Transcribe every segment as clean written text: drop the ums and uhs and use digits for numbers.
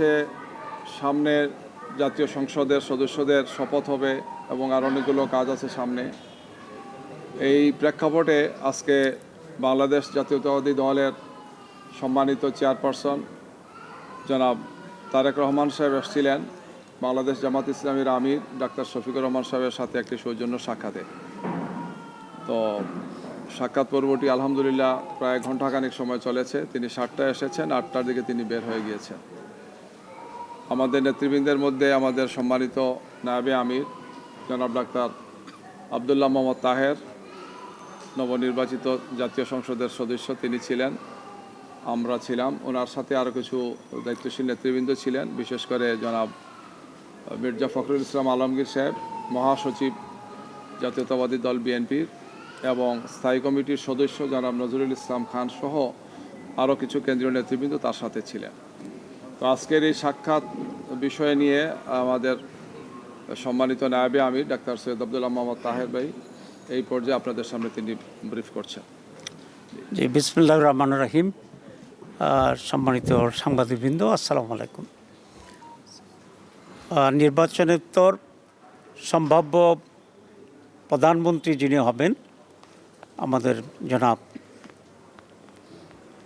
বাংলাদেশে সামনে জাতীয় সংসদের সদস্যদের শপথ হবে এবং আর অনেকগুলো কাজ আছে সামনে। এই প্রেক্ষাপটে আজকে বাংলাদেশ জাতীয়তাবাদী দলের সম্মানিত চেয়ারপারসন জনাব তারেক রহমান সাহেব এসেছিলেন বাংলাদেশ জামাত ইসলামীর আমির ডাক্তার শফিকুর রহমান সাহেবের সাথে একটি সৌজন্য সাক্ষাতে। তো সাক্ষাৎ পর্বটি আলহামদুলিল্লাহ প্রায় ঘণ্টাখানেক সময় চলেছে। তিনি 7টায় এসেছেন, 8টার দিকে তিনি বের হয়ে গিয়েছেন। আমাদের নেতৃবৃন্দের মধ্যে আমাদের সম্মানিত নায়েবে আমির জনাব ডাক্তার আবদুল্লাহ মোহাম্মদ তাহের, নবনির্বাচিত জাতীয় সংসদের সদস্য তিনি ছিলেন, আমরা ছিলাম। ওনার সাথে আরও কিছু দায়িত্বশীল নেতৃবৃন্দ ছিলেন, বিশেষ করে জনাব মির্জা ফখরুল ইসলাম আলমগীর সাহেব, মহাসচিব জাতীয়তাবাদী দল বিএনপির, এবং স্থায়ী কমিটির সদস্য জনাব নজরুল ইসলাম খান সহ আরও কিছু কেন্দ্রীয় নেতৃবৃন্দ তার সাথে ছিলেন। তো আজকের এই সাক্ষাৎ বিষয় নিয়ে আমাদের সম্মানিত নায়েবে আমির ডাক্তার সৈয়দ আবদুল্লাহ মোহাম্মদ তাহের ভাই এই পর্যায়ে আপনাদের সামনে তিনি ব্রিফ করছেন। জি, বিসমিল্লাহির রহমানির রহিম। সম্মানিত সাংবাদিকবৃন্দ, আসসালামু আলাইকুম। নির্বাচনোত্তর সম্ভাব্য প্রধানমন্ত্রী যিনি হবেন আমাদের জনাব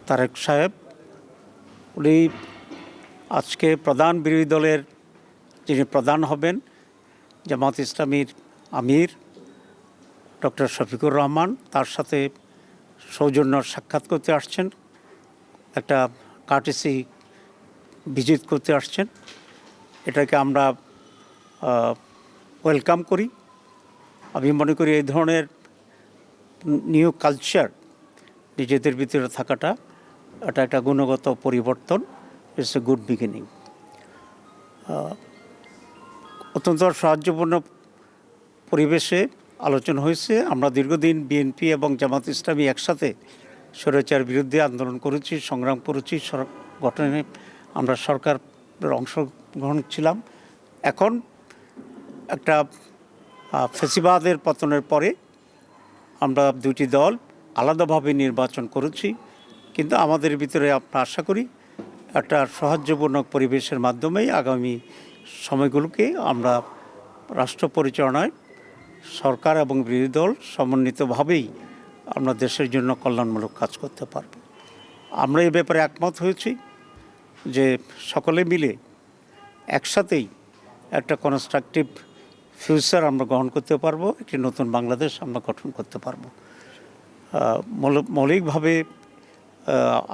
তারেক সাহেব, উনি আজকে প্রধান বিরোধী দলের যিনি প্রধান হবেন জামাত ইসলামীর আমির ডক্টর শফিকুর রহমান, তার সাথে সৌজন্য সাক্ষাৎ করতে আসছেন, একটা কার্টেসি ভিজিট করতে আসছেন। এটাকে আমরা ওয়েলকাম করি। আমি মনে করি এই ধরনের নিউ কালচার নিজেদের ভিতরে থাকাটা এটা একটা গুণগত পরিবর্তন। It's a good beginning. অত্যন্ত সাহায্যপূর্ণ পরিবেশে আলোচনা হয়েছে। আমরা দীর্ঘদিন বিএনপি এবং জামাত ইসলামী একসাথে স্বৈরাচার বিরুদ্ধে আন্দোলন করেছি, সংগ্রাম করেছি, গঠনে আমরা সরকারের অংশগ্রহণ ছিলাম। এখন একটা ফ্যাসিবাদের পতনের পরে আমরা দুটি দল আলাদাভাবে নির্বাচন করেছি, কিন্তু আমাদের ভিতরে আমরা আশা করি একটা সৌহার্দ্যপূর্ণ পরিবেশের মাধ্যমেই আগামী সময়গুলোকে আমরা রাষ্ট্র পরিচালনায় সরকার এবং বিরোধী দল সমন্বিতভাবেই আমরা দেশের জন্য কল্যাণমূলক কাজ করতে পারব। আমরা এই ব্যাপারে একমত হয়েছি যে সকলে মিলে একসাথেই একটা কনস্ট্রাকটিভ ফিউচার আমরা গ্রহণ করতে পারবো, একটি নতুন বাংলাদেশ আমরা গঠন করতে পারবো। মৌলিকভাবে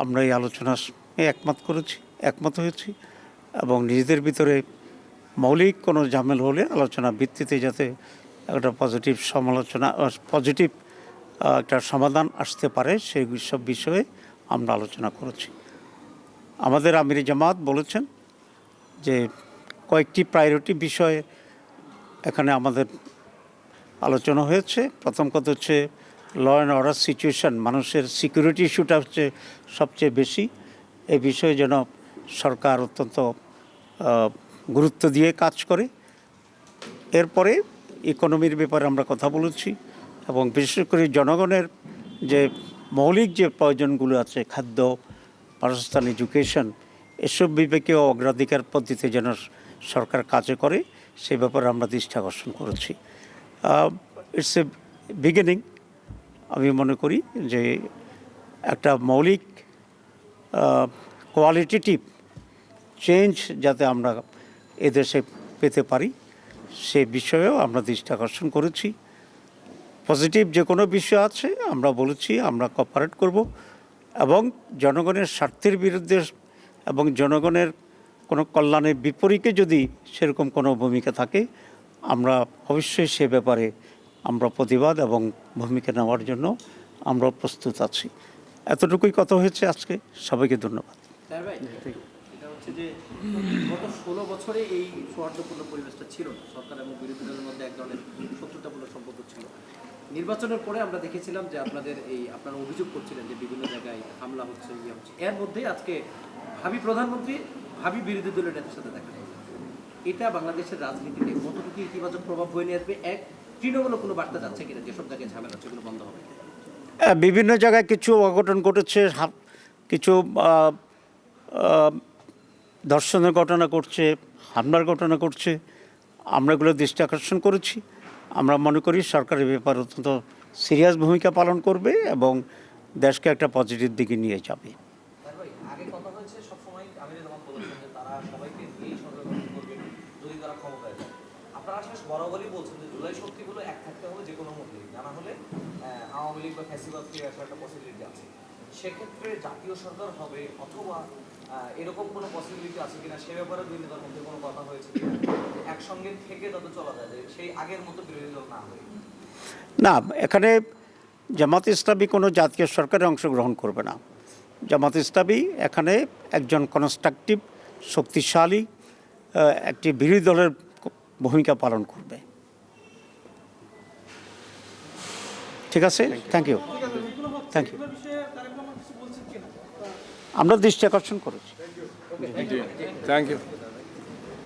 আমরা এই আলোচনা একমত হয়েছি এবং নিজেদের ভিতরে মৌলিক কোনো ঝামেল হলে আলোচনা ভিত্তিতে যাতে একটা পজিটিভ একটা সমাধান আসতে পারে সেই সব বিষয়ে আমরা আলোচনা করেছি। আমাদের আমির জামাত বলেছেন যে কয়েকটি প্রায়োরিটি বিষয়ে এখানে আমাদের আলোচনা হয়েছে। প্রথম কথা হচ্ছে ল অ্যান্ড অর্ডার সিচুয়েশন, মানুষের সিকিউরিটি ইস্যুটা হচ্ছে সবচেয়ে বেশি। এই বিষয়ে যেন সরকার অত্যন্ত গুরুত্ব দিয়ে কাজ করে। এরপরে ইকোনমির ব্যাপারে আমরা কথা বলেছি এবং বিশেষ করে জনগণের যে মৌলিক যে প্রয়োজনগুলো আছে, খাদ্য, বাসস্থান, এডুকেশন, এসব বিবেকে অগ্রাধিকার পদ্ধতিতে যেন সরকার কাজে করে সে ব্যাপারে আমরা দৃষ্টি আকর্ষণ করেছি। It's a beginning. আমি মনে করি যে একটা মৌলিক কোয়ালিটেটিভ চেঞ্জ যাতে আমরা এদেশে পেতে পারি সে বিষয়েও আমরা দৃষ্টি আকর্ষণ করেছি। পজিটিভ যে কোনো বিষয় আছে আমরা বলেছি আমরা কোঅপারেট করব এবং জনগণের স্বার্থের বিরুদ্ধে এবং জনগণের কোনো কল্যাণের বিপরীতে যদি সেরকম কোনো ভূমিকা থাকে আমরা অবশ্যই সে ব্যাপারে আমরা প্রতিবাদ এবং ভূমিকা নেওয়ার জন্য আমরা প্রস্তুত আছি। এতটুকুই কথা হয়েছে আজকে। সবাইকে ধন্যবাদ। এটা হচ্ছে যে গত 16 বছরে এই সৌহার্দ্যপূর্ণ পরিবেশটা ছিল না। সরকার এবং বিরোধী দলের মধ্যে এক ধরনের শত্রুতাপূর্ণ সম্পর্ক ছিল। নির্বাচনের পরে আমরা দেখেছিলাম যে আপনারা অভিযোগ করছিলেন যে বিভিন্ন জায়গায় হামলা হচ্ছে, হচ্ছে। এর মধ্যেই আজকে ভাবি প্রধানমন্ত্রী ভাবি বিরোধী দলের নেতার সাথে দেখা যায়। এটা বাংলাদেশের রাজনীতিতে কতটুকু ইতিবাচক প্রভাব বয়ে নিয়ে আসবে? তৃণমূলও কোনো বার্তা যাচ্ছে কিনা যেসব জায়গায় ঝামেলা হচ্ছে এগুলো বন্ধ হবে? বিভিন্ন জায়গায় কিছু অঘটন ঘটেছে, কিছু ধর্ষণের ঘটনা ঘটছে, হামলার ঘটনা ঘটছে, আমরা এগুলো দৃষ্টি আকর্ষণ করেছি। আমরা মনে করি সরকার এ ব্যাপারে অত্যন্ত সিরিয়াস ভূমিকা পালন করবে এবং দেশকে একটা পজিটিভ দিকে নিয়ে যাবে। তার ভাই, আগে কথা হয়েছে সবসময় আমিনুল জামান বলেছেন যে তারা সবাইকে নিয়েই সরকার গঠন করবে যদি তারা ক্ষমতায় যায়। আপনারা আসলে বরাবরই বলছেন যে জুলাই শক্তিগুলো এক থাকতে হবে যে কোনো মূল্যে, তা না হলে আওয়ামী লীগ বা ফ্যাসিবাদ ফিরে আসার একটা পসিবিলিটি আছে। সেক্ষেত্রে জাতীয় সরকার হবে অথবা এরকম কোনো পসিবিলিটি আছে কিনা সে ব্যাপারে দুই নেতার মধ্যে কোনো কথা হয়েছে কিনা, যে একসঙ্গে থেকে যাতে চলা যায়, যে সেই আগের মতো বিরোধী দল না হয়। না, এখানে জামাত ইসলামী কোনো জাতীয় সরকারে অংশগ্রহণ করবে না। জামাত ইসলামী এখানে একজন কনস্ট্রাকটিভ, শক্তিশালী একটি বিরোধী দলের ভূমিকা পালন করবে। ঠিক আছে, থ্যাংক ইউ, থ্যাংক ইউ। আমরা দৃষ্টি আকর্ষণ করেছি। Thank you.